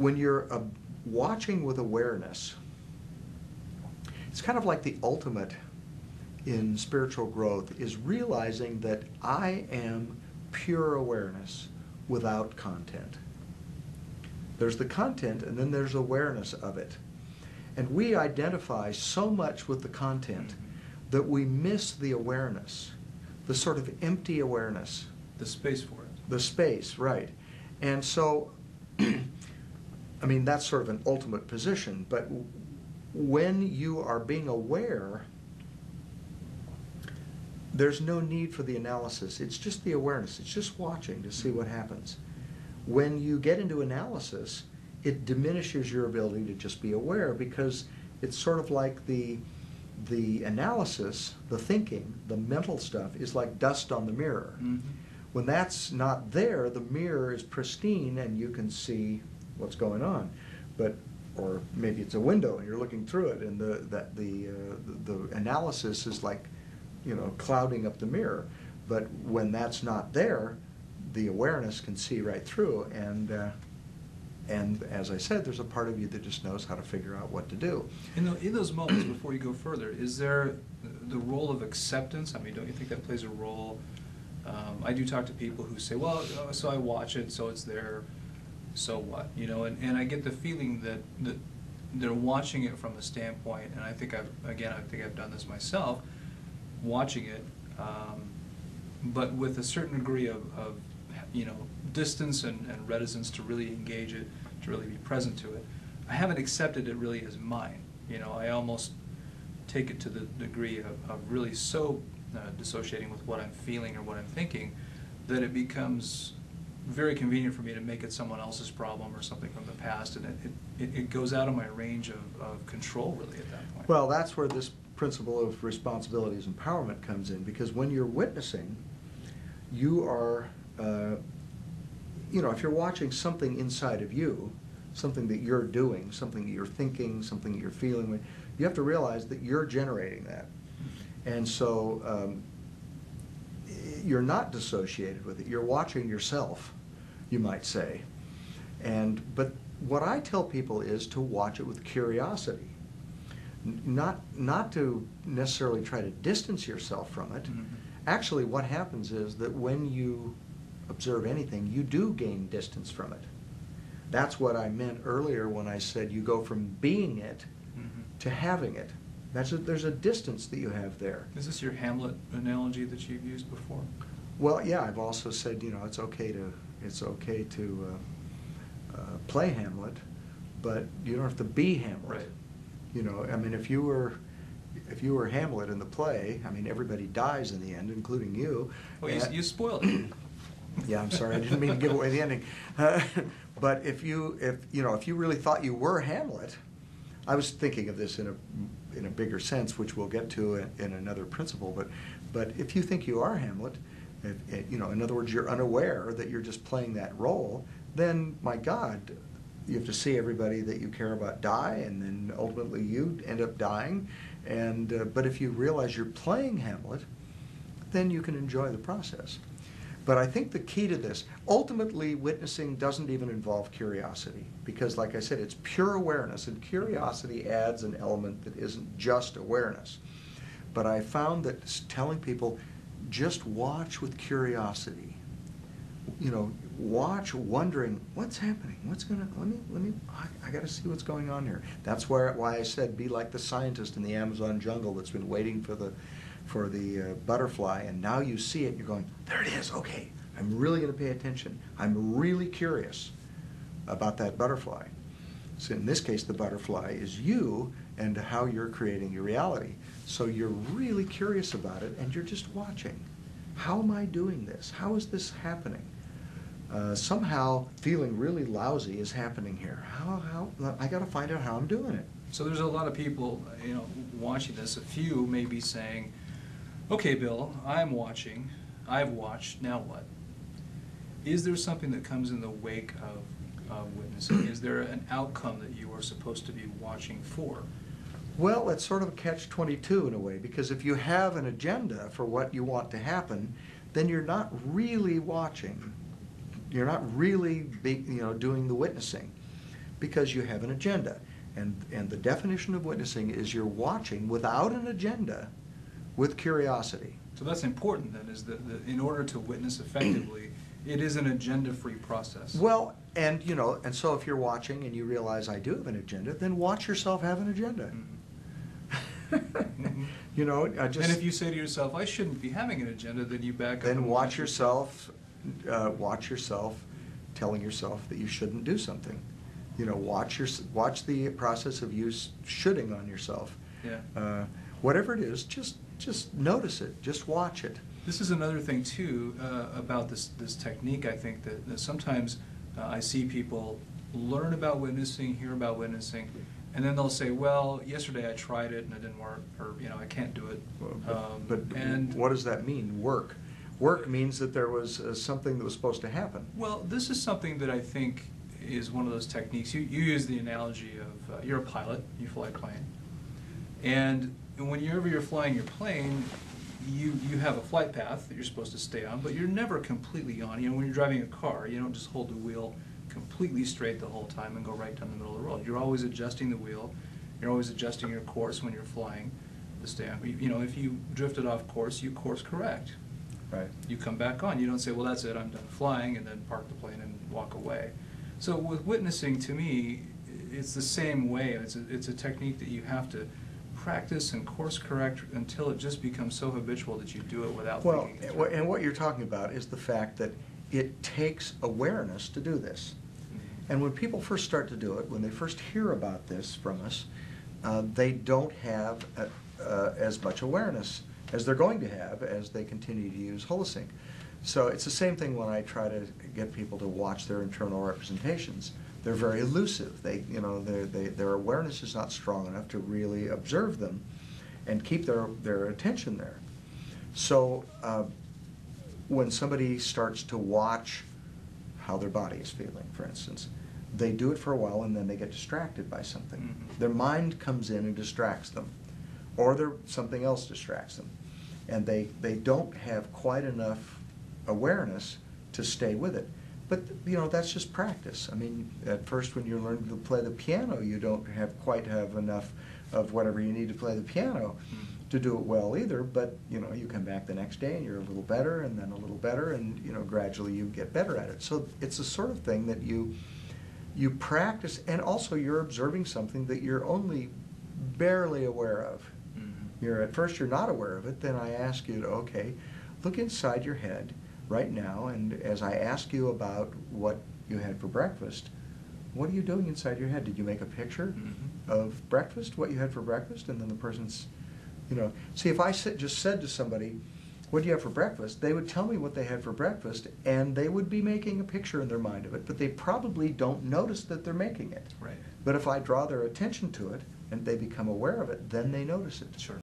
when you're watching with awareness, it's kind of like the ultimate in spiritual growth is realizing that I am pure awareness without content. There's the content and then there's awareness of it. And we identify so much with the content that we miss the awareness, the sort of empty awareness. The space for it. The space, right. And so, I mean, that's sort of an ultimate position, but when you are being aware, there's no need for the analysis. It's just the awareness. It's just watching to see what happens. When you get into analysis, it diminishes your ability to just be aware because it's sort of like the analysis, the thinking, the mental stuff is like dust on the mirror. Mm-hmm. When that's not there, the mirror is pristine and you can see what's going on. But, or maybe it's a window and you're looking through it, and the analysis is like, you know, clouding up the mirror. But when that's not there, the awareness can see right through, and as I said, there's a part of you that just knows how to figure out what to do. In those moments, before you go further, is there the role of acceptance? I mean, don't you think that plays a role? I do talk to people who say, well, so I watch it, so it's there, so what? You know, and I get the feeling that they're watching it from a standpoint, and I think I've done this myself, watching it, but with a certain degree of you know, distance and reticence to really engage it, to really be present to it. I haven't accepted it really as mine. You know, I almost take it to the degree of really so dissociating with what I'm feeling or what I'm thinking that it becomes very convenient for me to make it someone else's problem or something from the past, and it goes out of my range of control really at that point. Well, that's where this principle of responsibility as empowerment comes in, because when you're witnessing, you are, you know, if you're watching something inside of you, something that you're doing, something that you're thinking, something that you're feeling, you have to realize that you're generating that. And so you're not dissociated with it. You're watching yourself, you might say. But what I tell people is to watch it with curiosity. Not to necessarily try to distance yourself from it. Mm-hmm. Actually, what happens is that when you observe anything, you do gain distance from it. That's what I meant earlier when I said you go from being it Mm-hmm. to having it. There's a distance that you have there. Is this your Hamlet analogy that you've used before? Well, yeah, I've also said, you know, it's okay to play Hamlet, but you don't have to be Hamlet. Right. You know, I mean, if you were Hamlet in the play, I mean, everybody dies in the end, including you. Well, you spoiled it. Yeah, I'm sorry, I didn't mean to give away the ending. But if you really thought you were Hamlet, I was thinking of this in a bigger sense, which we'll get to in another principle. But if you think you are Hamlet, you know, in other words, you're unaware that you're just playing that role, then my God, you have to see everybody that you care about die, and then ultimately you end up dying. But if you realize you're playing Hamlet, then you can enjoy the process. But I think the key to this, ultimately witnessing doesn't even involve curiosity, because like I said, it's pure awareness, and curiosity adds an element that isn't just awareness. But I found that telling people, just watch with curiosity. You know, watch wondering, what's happening? What's gonna, I gotta see what's going on here. That's why I said be like the scientist in the Amazon jungle that's been waiting for the butterfly, and now you see it and you're going, there it is, okay, I'm really going to pay attention. I'm really curious about that butterfly. So in this case, the butterfly is you and how you're creating your reality. So you're really curious about it, and you're just watching. How am I doing this? How is this happening? Somehow feeling really lousy is happening here. How I got to find out how I'm doing it. So there's a lot of people, you know, watching this. A few may be saying, okay, Bill, I'm watching, I've watched, now what? Is there something that comes in the wake of witnessing? Is there an outcome that you are supposed to be watching for? Well, it's sort of a catch-22 in a way, because if you have an agenda for what you want to happen, then you're not really watching. You're not really doing the witnessing. because you have an agenda. And the definition of witnessing is you're watching without an agenda, with curiosity. So that's important then, is that in order to witness effectively, it is an agenda-free process. Well, and and so if you're watching and you realize I do have an agenda, then watch yourself have an agenda. Mhm. Mm-hmm. And if you say to yourself, I shouldn't be having an agenda, then you back up. Then and watch yourself telling yourself that you shouldn't do something. Watch the process of you shoulding on yourself. Yeah. Whatever it is, just notice it. Just watch it. This is another thing too about this technique. I think that sometimes I see people learn about witnessing, hear about witnessing, and then they'll say, "Well, yesterday I tried it and it didn't work," or I can't do it. But and what does that mean? Work. Work means that there was something that was supposed to happen. Well, this is something that I think is one of those techniques. You use the analogy of you're a pilot, you fly a plane, and whenever you're flying your plane, you have a flight path that you're supposed to stay on, but you're never completely on. When you're driving a car, you don't just hold the wheel completely straight the whole time and go right down the middle of the road. You're always adjusting the wheel. You're always adjusting your course when you're flying to stay on. If you drifted off course, you course correct. Right. You come back on. You don't say, well, that's it, I'm done flying, and then park the plane and walk away. So with witnessing, to me, it's the same way. It's a technique that you have to practice and course correct until it just becomes so habitual that you do it without thinking it through. And what you're talking about is the fact that it takes awareness to do this. And when people first start to do it, when they first hear about this from us, they don't have as much awareness as they're going to have as they continue to use Holosync. So it's the same thing when I try to get people to watch their internal representations. They're very elusive. Their awareness is not strong enough to really observe them and keep their attention there. So when somebody starts to watch how their body is feeling, for instance, they do it for a while and then they get distracted by something. Mm-hmm. Their mind comes in and distracts them, or something else distracts them. And they don't have quite enough awareness to stay with it. But that's just practice. I mean, at first when you're learning to play the piano, you don't quite have enough of whatever you need to play the piano to do it well either. But you come back the next day and you're a little better, and then a little better, and gradually you get better at it. So it's the sort of thing that you practice, and also you're observing something that you're only barely aware of. Mm-hmm. At first you're not aware of it. Then I ask you to look inside your head right now, and as I ask you about what you had for breakfast, what are you doing inside your head? Did you make a picture of breakfast, what you had for breakfast? And then the person's, see, if I just said to somebody, what do you have for breakfast? They would tell me what they had for breakfast, and they would be making a picture in their mind of it, but they probably don't notice that they're making it. Right. But if I draw their attention to it and they become aware of it, then they notice it. Sure.